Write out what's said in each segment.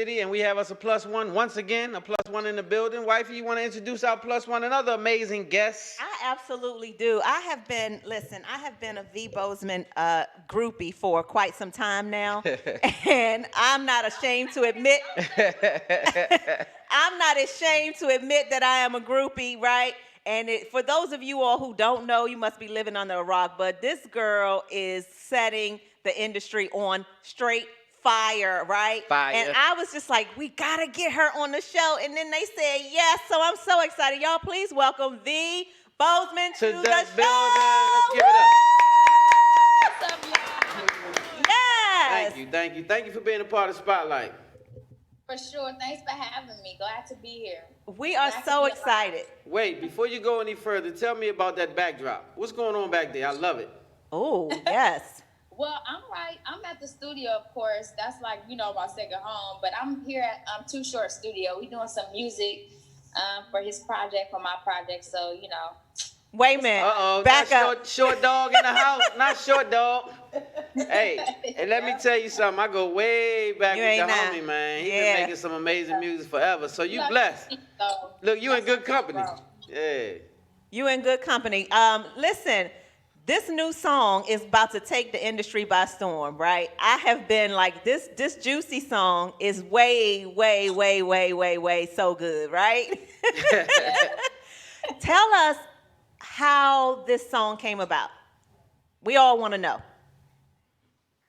City, and we have us a plus one once again, a plus one in the building. Wifey, you want to introduce our plus one, another amazing guest? I absolutely do. I have been a V Bozeman groupie for quite some time now. And I'm not ashamed to admit, I'm not ashamed to admit that I am a groupie, right? And for those of you all who don't know, you must be living under a rock. But this girl is setting the industry on straight fire, right? Fire. And I was just like, we gotta get her on the show. And then they said yes. So I'm so excited. Y'all, please welcome V Bozeman to the building. show. Let's give it up. What's up, y'all? Yes. Thank you for being a part of Spotlight. For sure. Thanks for having me. Glad to be here. We are Glad to so be excited. Wait, before you go any further, tell me about that backdrop. What's going on back there? I love it. Oh, yes. Well, I'm at the studio, of course. That's like, my second home. But I'm here at Too Short Studio. We doing some music for his project, for my project. So, Wait a minute. Uh-oh, Back not up. short dog in the house. Not short dog. Hey, and let me tell you something. I go way back You with the ain't not. homie, man. He Yeah. been making some amazing music forever. So you Lucky blessed. me, so Look, you in that's good what company. I'm from. Yeah. You in good company. Listen, this new song is about to take the industry by storm, right? I have been like, this Juicy song is way so good, right? Tell us how this song came about. We all want to know.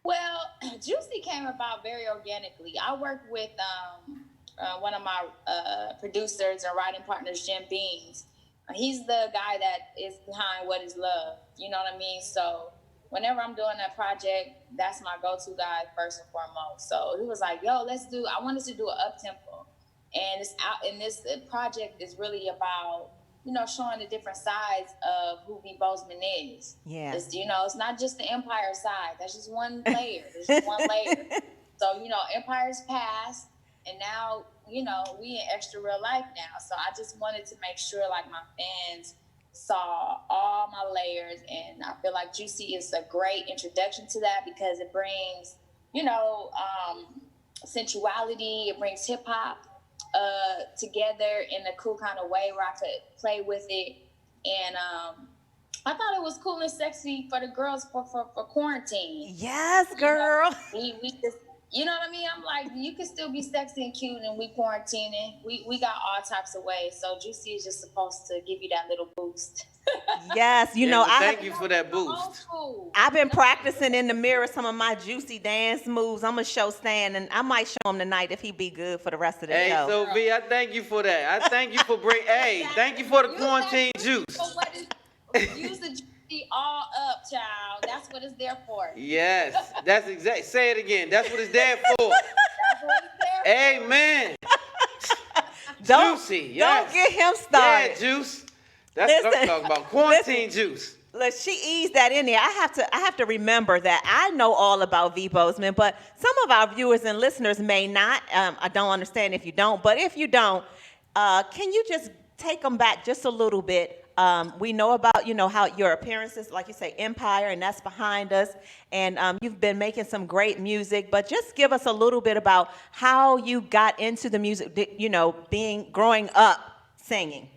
Well, Juicy came about very organically. I worked with one of my producers and writing partners, Jim Beans. He's the guy that is behind What Is Love. You know what I mean? So whenever I'm doing that project, that's my go-to guy first and foremost. So he was like, "Yo, I wanted to do an up-tempo, and it's out. And this project is really about showing the different sides of who V Bozeman is. Yeah. It's not just the Empire side. That's just one layer. There's just one layer. So Empire's past, and now we in extra real life now. So I just wanted to make sure like my fans saw all my layers, and I feel like Juicy is a great introduction to that because it brings sensuality. It brings hip hop together in a cool kind of way where I could play with it, and I thought it was cool and sexy for the girls for quarantine. Yes, girl. We just, you know what I mean? I'm like, you can still be sexy and cute, and we quarantining. We got all types of ways. So Juicy is just supposed to give you that little boost. Yes, Thank you for that Old boost. school. I've been practicing in the mirror some of my juicy dance moves. I'm gonna show Stan, and I might show him tonight if he be good for the rest of the Hey, show. so V, I thank you for that. I thank you for thank you for the quarantine juice. Use the Juicy all up, child. That's what it's there for. Yes, that's exact. Say it again. That's what it's there for. That's what it's there for. Amen. Juicy. Don't Yes. get him Yeah, started. juice. That's what I'm Listen, talking about. Quarantine juice. Look, she eased that in there. I have to remember that I know all about V Bozeman, but some of our viewers and listeners may not. I don't understand if you don't, but if you don't, can you just take them back just a little bit? We know about how your appearances, like you say, Empire, and that's behind us, and you've been making some great music. But just give us a little bit about how you got into the music. Growing up singing.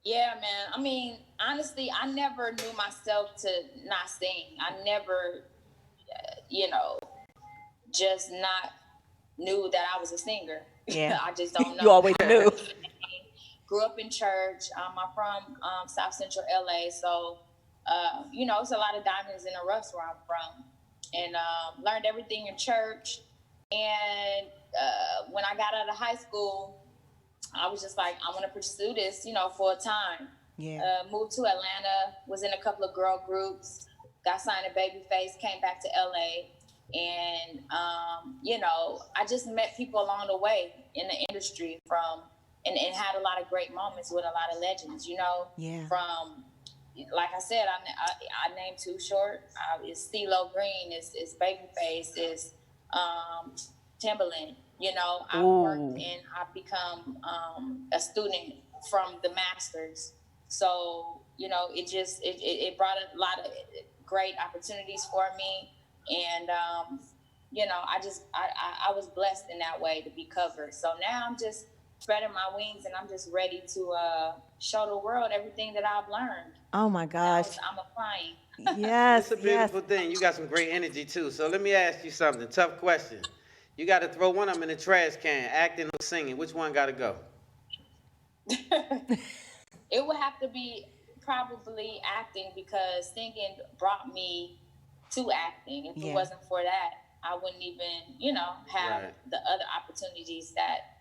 Yeah, man. I mean, honestly, I never knew myself to not sing. I never, just not knew that I was a singer. Yeah. I just don't know. You always knew. Grew up in church. I'm from South Central LA, so it's a lot of diamonds in the roughs where I'm from, and learned everything in church. And when I got out of high school, I was just like, I want to pursue this, full time. Yeah. Moved to Atlanta, was in a couple of girl groups, got signed to Babyface, came back to LA. And, I just met people along the way in the industry and had a lot of great moments with a lot of legends, Yeah. From, like I said, I named Too Short. It's CeeLo Green, it's Babyface, it's Timbaland. I've worked and I've become a student from the masters. So, it brought a lot of great opportunities for me. And I was blessed in that way to be covered. So now I'm just spreading my wings and I'm just ready to show the world everything that I've learned. Oh my Now gosh. I'm applying. It's Yes, a yes. beautiful thing. You got some great energy too. So let me ask you something. Tough question. You got to throw one of them in the trash can, acting or singing. Which one got to go? It would have to be probably acting because singing brought me to acting. If it Yeah. wasn't for that, I wouldn't even, have Right. the other opportunities that,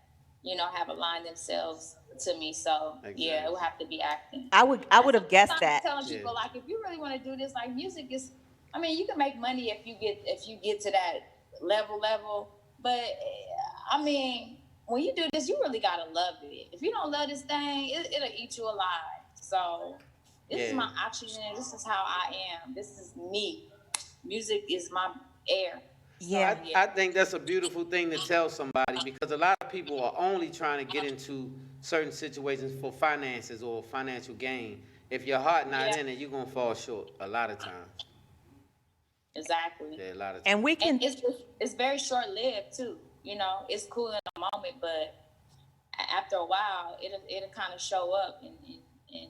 have aligned themselves to me. So yeah, it Exactly. would have to be acting. I would That's have something guessed I'm that. telling Yeah. people, like, if you really want to do this, like, music is, I mean, you can make money if you get to that level, but I mean, when you do this, you really gotta love it. If you don't love this thing, it'll eat you alive. So this is Yeah. my oxygen. This is how I am. This is me. Music is my air. So Yeah. I think that's a beautiful thing to tell somebody because a lot of people are only trying to get into certain situations for finances or financial gain. If your heart not yeah, in it, you're gonna fall short a lot of times. exactly. Yeah, a lot of And times. we And can it's very short lived too. It's cool in a moment, but after a while, it'll kind of show up, and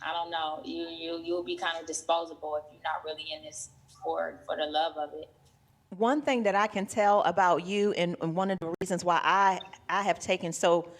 I don't know, you'll be kind of disposable if you're not really in this for the love of it. one thing that I can tell about you, and one of the reasons why I have taken so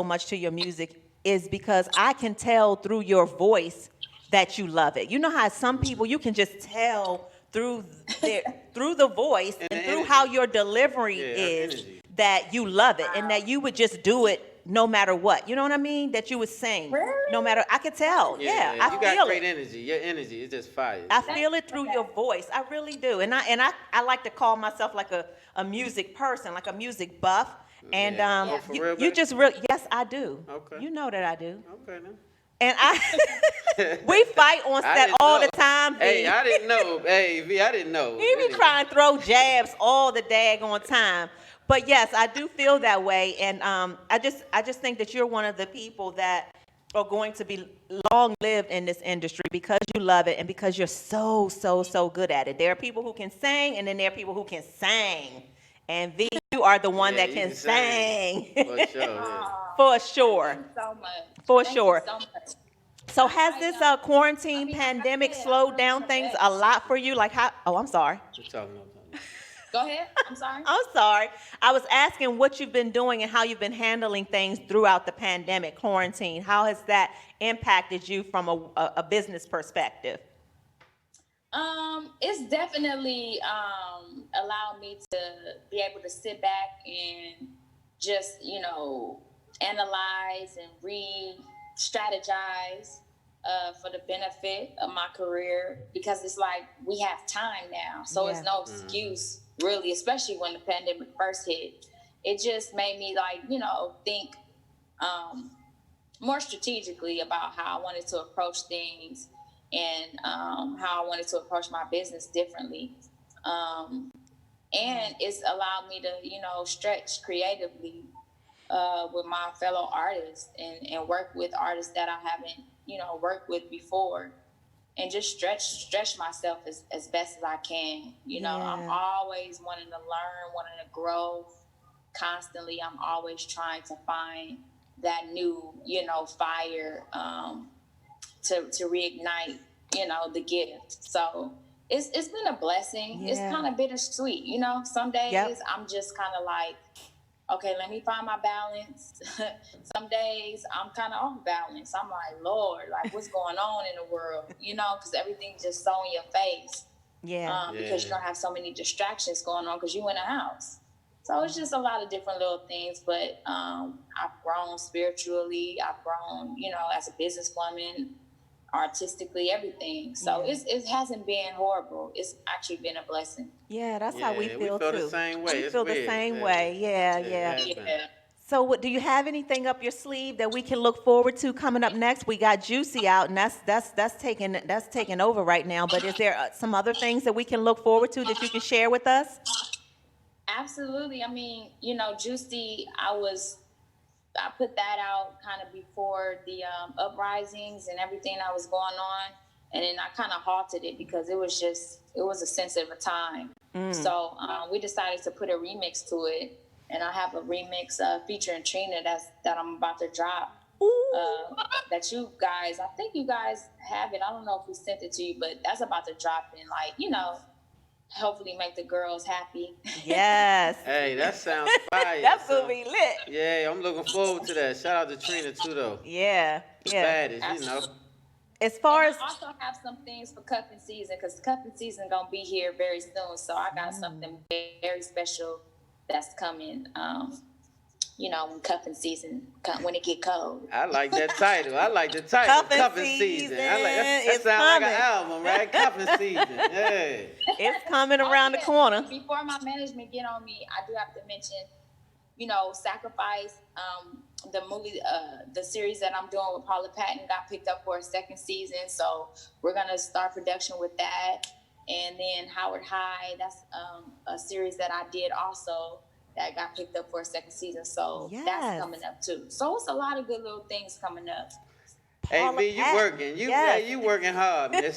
much to your music is because I can tell through your voice that you love it. You know how some people you can just tell through their through the voice And the and through how energy. your delivery Yeah, is energy. that you love it and Wow. that you would just do it no matter what. You know what I mean? That you would sing no Really? matter. I could tell. Yeah, Yeah, I you got feel great it. energy. Your energy is just fire. I That, feel it through your okay. voice. I really do. And I like to call myself like a music person, like a music buff. And Yeah. Oh, Yeah. for you real, you baby? just real yes, I do. Okay. You know that I do. Okay then. And we fight on I set didn't all know. the time, Hey, V. I didn't know. Hey, V, I didn't know. He be trying to throw jabs all the daggone time. But yes, I do feel that way, and I just think that you're one of the people that are going to be long lived in this industry because you love it and because you're so good at it. There are people who can sing, and then there are people who can sing. And V, you are the one Yeah, that you can can sing. For sing sure, yeah. for Thank sure, you so much. for Thank you sure. so much. So I, has I, this um, I quarantine mean, like I pandemic said, I slowed really down want to things a bet. lot for you? Like how? Oh, I'm sorry. We're talking about that. Go ahead. I'm sorry. I'm sorry. I was asking what you've been doing and how you've been handling things throughout the pandemic, quarantine. How has that impacted you from a business perspective? It's definitely allowed me to be able to sit back and just, analyze and re-strategize for the benefit of my career because it's like we have time now. So it's Yeah. no excuse, really, especially when the pandemic first hit. It just made me, like, think um, more strategically about how I wanted to approach things and how I wanted to approach my business differently. Um, and it's allowed me to, stretch creatively with my fellow artists and work with artists that I haven't, worked with before and just stretch myself as best as I can. I'm Yeah. always wanting to learn, wanting to grow constantly. I'm always trying to find that new, fire to reignite, the gift. So it's been a blessing. It's Yeah. kind of bittersweet. Some Yep. days I'm just kind of like, okay, let me find my balance. Some days I'm kind of off balance. I'm like, Lord, like what's going on in the world? Because everything's just so in your face. Yeah. Because you don't have so many distractions going on because you in a house. So it's just a lot of different little things, but I've grown spiritually. I've grown, as a businesswoman, artistically, everything. So Yeah. it hasn't been horrible. It's actually been a blessing. Yeah, that's how we Yeah, we feel feel the too. same way. We It's feel the weird. same Yeah. way. Yeah, Yeah, it yeah. has been. Yeah. So, what do you have anything up your sleeve that we can look forward to coming up next? We got Juicy out, and that's taking over right now. But is there some other things that we can look forward to that you can share with us? Absolutely. I mean, Juicy, I put that out kind of before the uprisings and everything that was going on. and then I kind of halted it because it was a sensitive time. So we decided to put a remix to it, and I have a remix featuring Trina that I'm about to drop. That you guys, I think you guys have it. I don't know if we sent it to you, but that's about to drop in, like, hopefully make the girls happy. Yes. Hey, that sounds fire. That's gonna be lit. Yeah, I'm looking forward to that. Shout out to Trina too, though. Yeah. Baddest, As far as I also have some things for cuffing season, because cuffing season gonna be here very soon. So I got something very special that's coming. When cuffing season, when it get cold. I like that title. Cuffing season. I like that. That sounds like an album, right? Cuffing season. Yeah. it's coming around the corner. Before my management get on me, I do have to mention, Sacrifice. The movie, the series that I'm doing with Paula Patton got picked up for a second season, so we're gonna start production with that. And then Howard High, that's a series that I did also that got picked up for a second season, so that's coming up too. So it's a lot of good little things coming up. Hey, V, you working? You working hard, miss.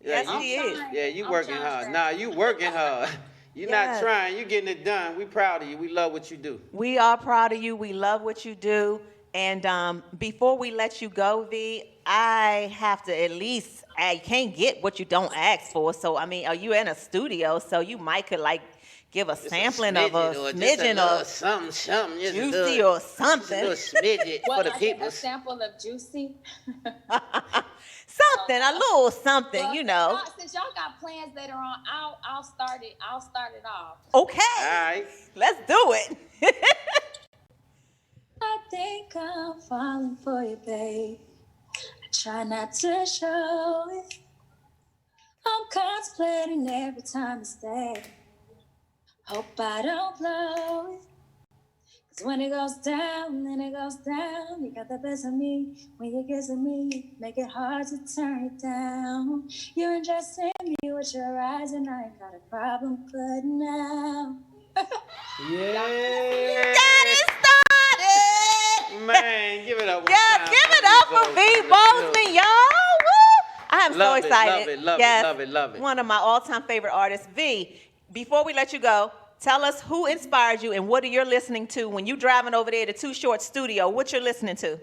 Yes, he is. Yeah, you working hard. Nah, you working hard. You're not trying. You getting it done. We proud of you. We love what you do. We are proud of you. We love what you do. And before we let you go, V, I have to I can't get what you don't ask for. So, I mean, are you in a studio? So you might could give a sampling of a smidgen of something, Juicy or something. A little smidget for the people. A sample of Juicy. Something, a little something, Since y'all got plans later on, I'll start it off. Okay. All right. Let's do it. I think I'm falling for you, babe. I try not to show it. I'm contemplating every time you stay. Hope I don't blow it. Cause when it goes down, then it goes down. You got the best of me when you kiss me. Make it hard to turn it down. You're undressing me with your eyes, and I ain't got a problem putting out. Yeah. Got it started. Man, give it up. Yeah, give it up for V Bozeman, y'all. Woo! I am so excited. Love it. One of my all-time favorite artists. V, before we let you go, tell us who inspired you and what are you listening to when you're driving over there to Too Short Studio. What you're listening to?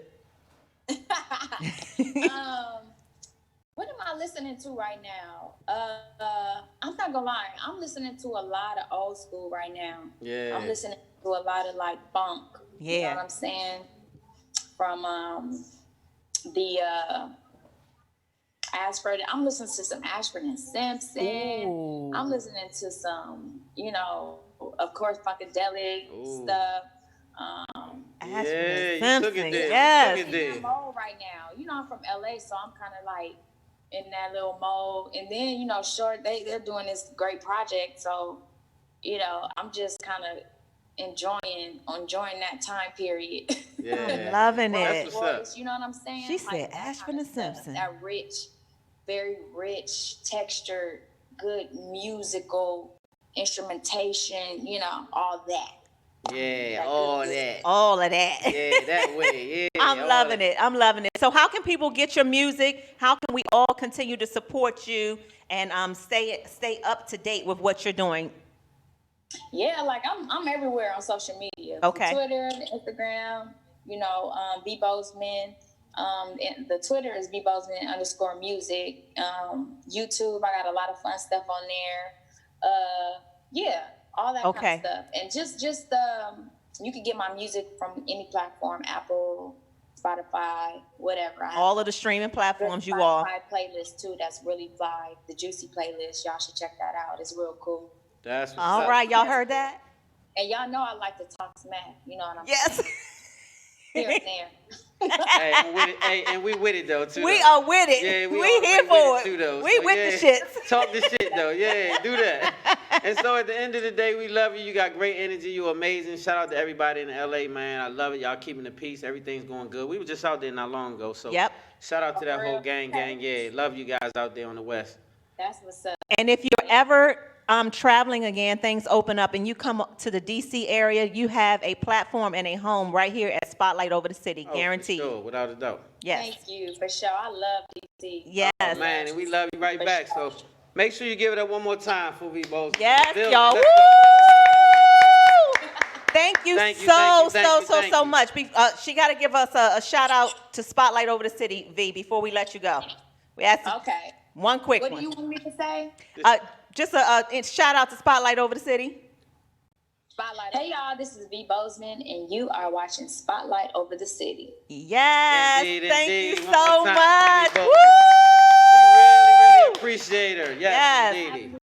What am I listening to right now? I'm not gonna lie. I'm listening to a lot of old school right now. Yeah. I'm listening to a lot of funk. Yeah. You know what I'm saying? From the Ashford. I'm listening to some Ashford and Simpson. Ooh. I'm listening to some, of course, funkadelic stuff. Yeah, you took it there. Yes. You took it there. I'm in mode right now. I'm from LA, so I'm kind of in that little mode. And then, Short, they're doing this great project. So, I'm just kind of enjoying that time period. Yeah. I'm loving That's it. what's up. You know what I'm saying? She said Ashford and Simpson. That rich, very rich, textured, good musical instrumentation, all that. Yeah, all that. All of that. Yeah, that way. Yeah. I'm loving it. So how can people get your music? How can we all continue to support you and stay up to date with what you're doing? Yeah, I'm everywhere on social media. Okay. Twitter, Instagram, V Bozeman. The Twitter is V Bozeman _music. YouTube, I got a lot of fun stuff on there. Yeah, all that kind of stuff. And just you can get my music from any platform, Apple, Spotify, whatever. All of the streaming platforms you all. all. Spotify playlist too. That's really fly. The Juicy playlist. Y'all should check that out. It's real cool. That's what's all up. right. Y'all heard that? And y'all know I like to talk smack. You know what I'm saying? Yes. Here and there. And we with it though too. We are with it. Yeah, we here for it. Too, though. We so, with the shits. Talk the shit though. Yeah, do that. And so at the end of the day, we love you. You got great energy. You're amazing. Shout out to everybody in LA, man. I love it. Y'all keeping the peace. Everything's going good. We were just out there not long ago. So shout out to that whole gang. Yeah, love you guys out there on the West. That's what's up. And if you're ever traveling again, things open up, and you come to the DC area, you have a platform and a home right here at Spotlight Over the City, guaranteed. For sure, without a doubt. Yes. Thank you, for sure. I love DC. Yes. Oh, man, and we love you right back. So make sure you give it up one more time for V Bozeman. Yes, y'all. Woo! Thank you so much. She got to give us a shout out to Spotlight Over the City, V, before we let you go. We asked Okay. one quick What one. do you want me to say? Just a shout out to Spotlight Over the City. Spotlight. Hey y'all, this is V Bozeman, and you are watching Spotlight Over the City. Yes, Indeed, thank indeed. you One so more time, much. V Woo! Bozeman. We really, really appreciate her. Yes, Yes. indeed.